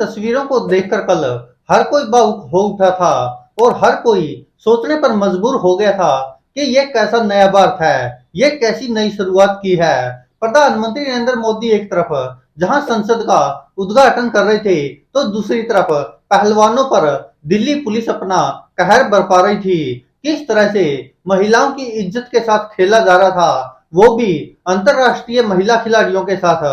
तस्वीरों को देखकर कल हर कोई भावुक हो उठा था और हर कोई सोचने पर मजबूर हो गया था कि ये कैसा नया भारत है, ये कैसी नई शुरुआत की है। प्रधानमंत्री नरेंद्र मोदी एक तरफ जहां संसद का उद्घाटन कर रहे थे, तो दूसरी तरफ पहलवानों पर दिल्ली पुलिस अपना कहर बरपा रही थी। किस तरह से महिलाओं की इज्जत के साथ खेला जा रहा था, वो भी अंतरराष्ट्रीय महिला खिलाड़ियों के साथ।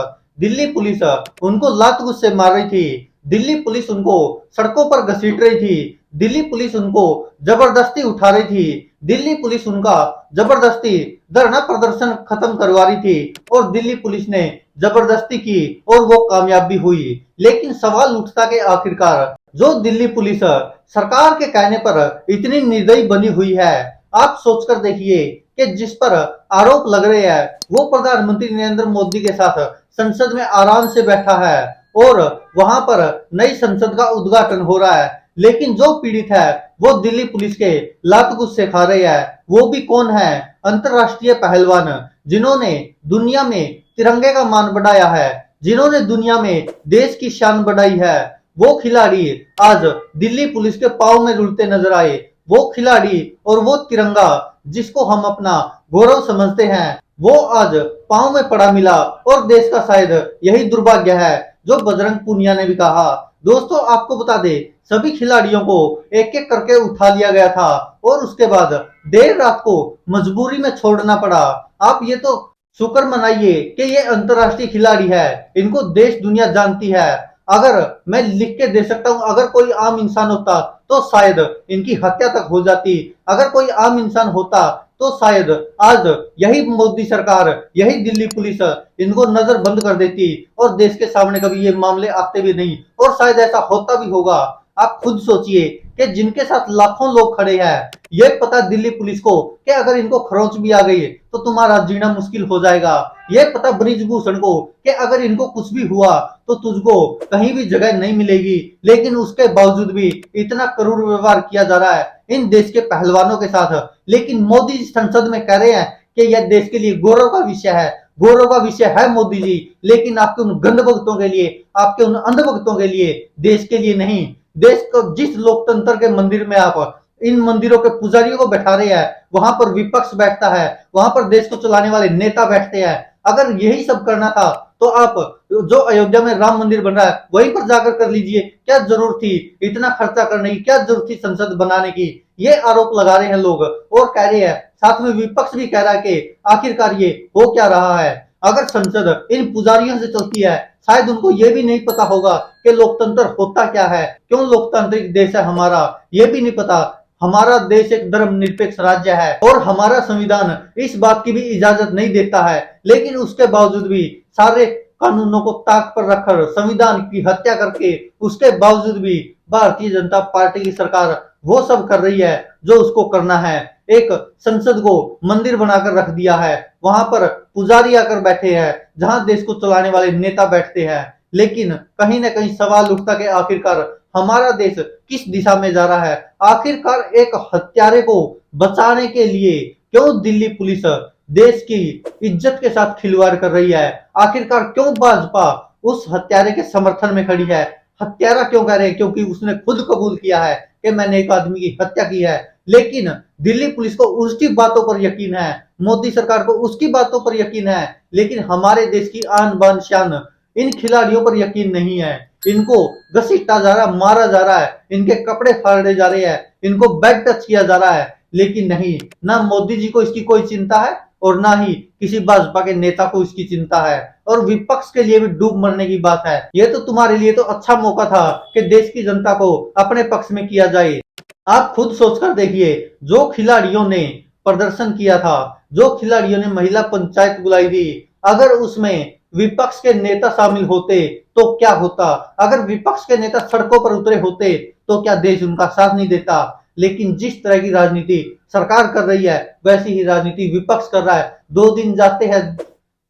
दिल्ली पुलिस उनको लात गुस्से मार रही थी, दिल्ली पुलिस उनको सड़कों पर घसीट रही थी, दिल्ली पुलिस उनको जबरदस्ती उठा रही थी, दिल्ली पुलिस उनका जबरदस्ती धरना प्रदर्शन खत्म करवा रही थी और दिल्ली पुलिस ने जबरदस्ती की और वो कामयाब भी हुई। लेकिन सवाल उठता कि आखिरकार जो दिल्ली पुलिस सरकार के कहने पर इतनी निर्दयी बनी हुई है, आप सोचकर देखिए कि जिस पर आरोप लग रहे हैं वो प्रधानमंत्री नरेंद्र मोदी के साथ संसद में आराम से बैठा है और वहां पर नई संसद का उद्घाटन हो रहा है, लेकिन जो पीड़ित है वो दिल्ली पुलिस के लात गुस्से खा रहे हैं। वो भी कौन है? अंतरराष्ट्रीय पहलवान, जिन्होंने दुनिया में तिरंगे का मान बढ़ाया है, जिन्होंने दुनिया में देश की शान बढ़ाई है। वो खिलाड़ी आज दिल्ली पुलिस के पांव में रुलते नजर आए। वो खिलाड़ी और वो तिरंगा जिसको हम अपना गौरव समझते हैं, वो आज पांव में पड़ा मिला और देश का शायद यही दुर्भाग्य है जो बजरंग पूनिया ने भी कहा। दोस्तों, आपको बता दे, सभी खिलाड़ियों को एक एक करके उठा लिया गया था और उसके बाद देर रात को मजबूरी में छोड़ना पड़ा। आप ये तो शुक्र मनाइए कि ये अंतरराष्ट्रीय खिलाड़ी है, इनको देश दुनिया जानती है। अगर मैं लिख के दे सकता हूं, अगर कोई आम इंसान होता तो शायद इनकी हत्या तक हो जाती। अगर कोई आम इंसान होता तो शायद आज यही मोदी सरकार, यही दिल्ली पुलिस इनको नजर बंद कर देती और देश के सामने कभी ये मामले आते भी नहीं और शायद ऐसा होता भी होगा। आप खुद सोचिए कि जिनके साथ लाखों लोग खड़े हैं, ये पता दिल्ली पुलिस को कि अगर इनको खरोंच भी आ गई तो तुम्हारा जीना मुश्किल हो जाएगा। ये पता ब्रिजभूषण को कि अगर इनको कुछ भी हुआ तो तुझको कहीं भी जगह नहीं मिलेगी, लेकिन उसके बावजूद भी इतना करूर व्यवहार किया जा रहा है इन देश के पहलवानों के साथ। लेकिन मोदी जी संसद में कह रहे हैं कि यह देश के लिए गौरव का विषय है। गौरव का विषय है मोदी जी, लेकिन आपके उन गंध भक्तों के लिए, आपके उन अंध भक्तों के लिए, देश के लिए नहीं। देश को जिस लोकतंत्र के मंदिर में आप इन मंदिरों के पुजारियों को बैठा रहे हैं, वहां पर विपक्ष बैठता है, वहां पर देश को चलाने वाले नेता बैठते हैं। अगर यही सब करना था तो आप जो अयोध्या में राम मंदिर बन रहा है वहीं पर जाकर कर लीजिए। क्या जरूरत थी इतना खर्चा करने की, क्या जरूरत थी संसद बनाने की? ये आरोप लगा रहे हैं लोग और कह रहे हैं, साथ में विपक्ष भी कह रहा है कि आखिरकार ये हो क्या रहा है। अगर संसद इन पुजारियों से चलती है, शायद उनको ये भी नहीं पता होगा कि लोकतंत्र होता क्या है, क्यों लोकतांत्रिक देश है हमारा, ये भी नहीं पता। हमारा देश एक धर्मनिरपेक्ष राज्य है और हमारा संविधान इस बात की भी इजाजत नहीं देता है, लेकिन उसके बावजूद भी सारे कानूनों को ताक पर रखकर संविधान की हत्या करके उसके बावजूद भी भारतीय जनता पार्टी की सरकार वो सब कर रही है जो उसको करना है। एक संसद को मंदिर बनाकर रख दिया है, वहां पर पुजारी आकर बैठे हैं, जहां देश को चलाने वाले नेता बैठते हैं। लेकिन कहीं ना कहीं सवाल उठता कि आखिरकार हमारा देश किस दिशा में जा रहा है। आखिरकार एक हत्यारे को बचाने के लिए क्यों दिल्ली पुलिस देश की इज्जत के साथ खिलवाड़ कर रही है? आखिरकार क्यों भाजपा उस हत्यारे के समर्थन में खड़ी है? हत्यारा क्यों कह रहे हैं? क्योंकि उसने खुद कबूल किया है कि मैंने एक आदमी की हत्या की है। लेकिन दिल्ली पुलिस को उसकी बातों पर यकीन है, मोदी सरकार को उसकी बातों पर यकीन है, लेकिन हमारे देश की आन बान शान इन खिलाड़ियों पर यकीन नहीं है। इनको घसीटा जा रहा है, मारा जा रहा है, इनके कपड़े फाड़े जा रहे हैं, इनको बैक टच किया जा रहा है, लेकिन नहीं, ना मोदी जी को इसकी कोई चिंता है और ना ही किसी भाजपा के नेता को इसकी चिंता है। और विपक्ष के लिए भी डूब मरने की बात है। ये तो तुम्हारे लिए तो अच्छा मौका था कि देश की जनता को अपने पक्ष में किया जाए। आप खुद सोचकर देखिए, जो खिलाड़ियों ने प्रदर्शन किया था, जो खिलाड़ियों ने महिला पंचायत बुलाई थी, अगर उसमें विपक्ष के नेता शामिल होते तो क्या होता? अगर विपक्ष के नेता सड़कों पर उतरे होते तो क्या देश उनका साथ नहीं देता? लेकिन जिस तरह की राजनीति सरकार कर रही है वैसी ही राजनीति विपक्ष कर रहा है। 2 दिन जाते हैं,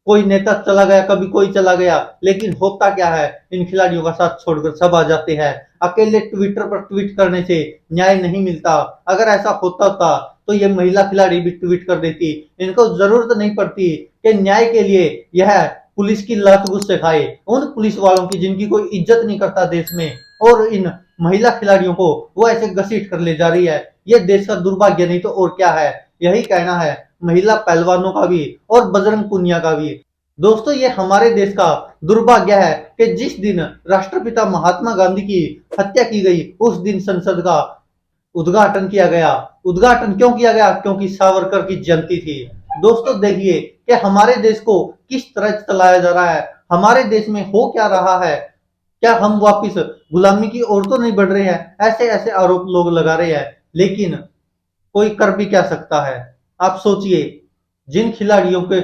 कोई नेता चला गया, कभी कोई चला गया, लेकिन होता क्या है? इन खिलाड़ियों का साथ छोड़कर सब आ जाते हैं। अकेले ट्विटर पर ट्वीट करने से न्याय नहीं मिलता। अगर ऐसा होता था तो ये महिला खिलाड़ी भी ट्वीट कर देती। इनको जरूरत नहीं पड़ती कि न्याय के लिए यह पुलिस की लात गुस्से खाए, उन पुलिस वालों की जिनकी कोई इज्जत नहीं करता देश में, और इन महिला खिलाड़ियों को वो ऐसे घसीट कर ले जा रही है। ये देश का दुर्भाग्य नहीं तो और क्या है। यही कहना है महिला पहलवानों का भी और बजरंग पुनिया का भी। दोस्तों, ये हमारे देश का दुर्भाग्य है कि जिस दिन राष्ट्रपिता महात्मा गांधी की हत्या की गई, उस दिन संसद का उद्घाटन किया गया। उद्घाटन क्यों किया गया? क्योंकि सावरकर की जयंती थी। दोस्तों, देखिए कि हमारे देश को किस तरह चलाया जा रहा है, हमारे देश में हो क्या रहा है। क्या हम वापिस गुलामी की ओर तो नहीं बढ़ रहे हैं? ऐसे ऐसे आरोप लोग लगा रहे हैं, लेकिन कोई कर भी क्या सकता है। आप सोचिए, जिन खिलाड़ियों के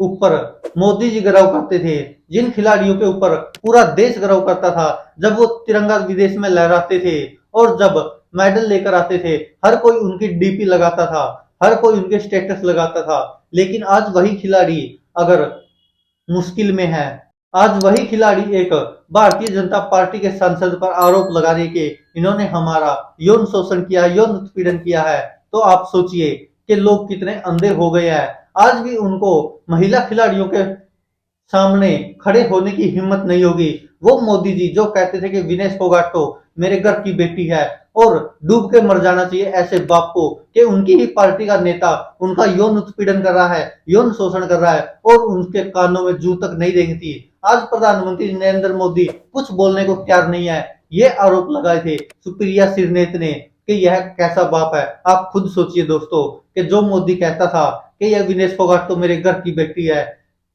ऊपर मोदी जी गर्व करते थे, जिन खिलाड़ियों के ऊपर पूरा देश गर्व करता था, जब वो तिरंगा विदेश में लहराते थे और जब मेडल लेकर आते थे, हर कोई उनकी डीपी लगाता था, हर कोई उनके स्टेटस लगाता था। लेकिन आज वही खिलाड़ी अगर मुश्किल में है, आज वही खिलाड़ी एक भारतीय जनता पार्टी के सांसद पर आरोप लगा रही कि इन्होंने हमारा यौन शोषण किया, यौन उत्पीड़न किया है, तो आप सोचिए कि लोग कितने अंधे हो गए हैं। आज भी उनको महिला खिलाड़ियों के सामने खड़े होने की हिम्मत नहीं होगी। वो मोदी जी जो कहते थे कि विनेश फोगाट तो मेरे घर की बेटी है और डूब के मर जाना चाहिए ऐसे बाप को, कि उनकी ही पार्टी का नेता उनका यौन उत्पीड़न कर रहा है, यौन शोषण कर रहा है और उनके कानों में जू तक नहीं देंगी। आज प्रधानमंत्री नरेंद्र मोदी कुछ बोलने को तैयार नहीं है। ये आरोप लगाए थे सुप्रिया सिरनेत ने कि यह कैसा बाप है। आप खुद सोचिए दोस्तों कि जो मोदी कहता था कि यह विनेश फोगाट तो मेरे घर की बेटी है,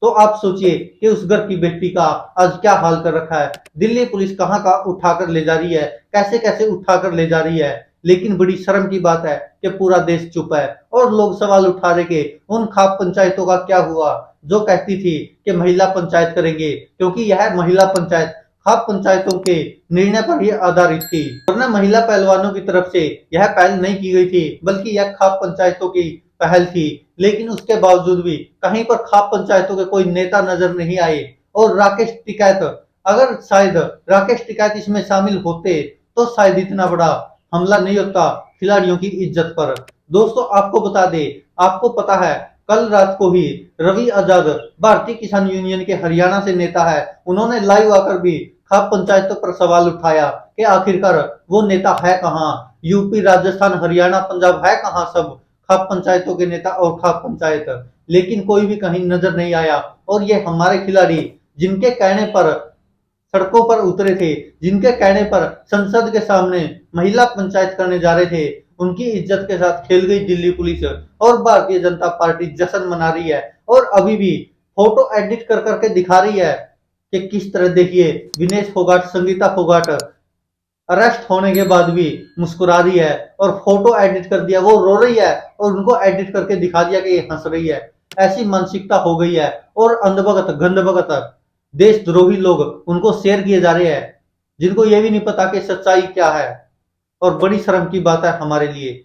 तो आप सोचिए कि उस घर की बेटी का आज क्या हाल कर रखा है। दिल्ली पुलिस कहां कहां उठाकर ले जा रही है, कैसे कैसे उठाकर ले जा रही है। लेकिन बड़ी शर्म की बात है कि पूरा देश चुप है और लोग सवाल उठा रहे कि उन खाप पंचायतों का क्या हुआ जो कहती थी कि महिला पंचायत करेंगे, क्योंकि यह महिला पंचायत खाप पंचायतों के निर्णय पर ही आधारित थी, वरना महिला पहलवानों की तरफ से यह पहल नहीं की गई थी, बल्कि यह खाप पंचायतों की पहल थी। लेकिन उसके बावजूद भी कहीं पर खाप पंचायतों के कोई नेता नजर नहीं आए। और राकेश टिकैत, अगर शायद राकेश टिकैत इसमें शामिल होते तो शायद इतना बड़ा हमला नहीं होता खिलाड़ियों की इज्जत पर। दोस्तों, आपको बता दे, आपको पता है कल रात को ही रवि आजाद भारतीय किसान यूनियन के हरियाणा से नेता है, उन्होंने लाइव आकर भी खाप पंचायतों पर सवाल उठाया कि आखिरकार वो नेता है कहाँ। यूपी, राजस्थान, हरियाणा, पंजाब है कहाँ सब खाप पंचायतों के नेता और खाप पंचायत। लेकिन कोई भी कहीं नजर नहीं आया। और ये हमारे खिलाड़ी जिनके कहने पर सड़कों पर उतरे थे, जिनके कहने पर संसद के सामने महिला पंचायत करने जा रहे थे, उनकी इज्जत के साथ खेल गई दिल्ली पुलिस और भारतीय जनता पार्टी जश्न मना रही है। और अभी भी फोटो एडिट कर करके दिखा रही है कि किस तरह, देखिए विनेश फोगाट, संगीता फोगाट अरेस्ट होने के बाद भी मुस्कुरा रही है और फोटो एडिट कर दिया, वो रो रही है और उनको एडिट करके दिखा दिया कि ये हंस रही है। ऐसी मानसिकता हो गई है। और अंधभगत, गंधभगत, देशद्रोही लोग उनको शेयर किए जा रहे हैं, जिनको ये भी नहीं पता कि सच्चाई क्या है। और बड़ी शर्म की बात है हमारे लिए।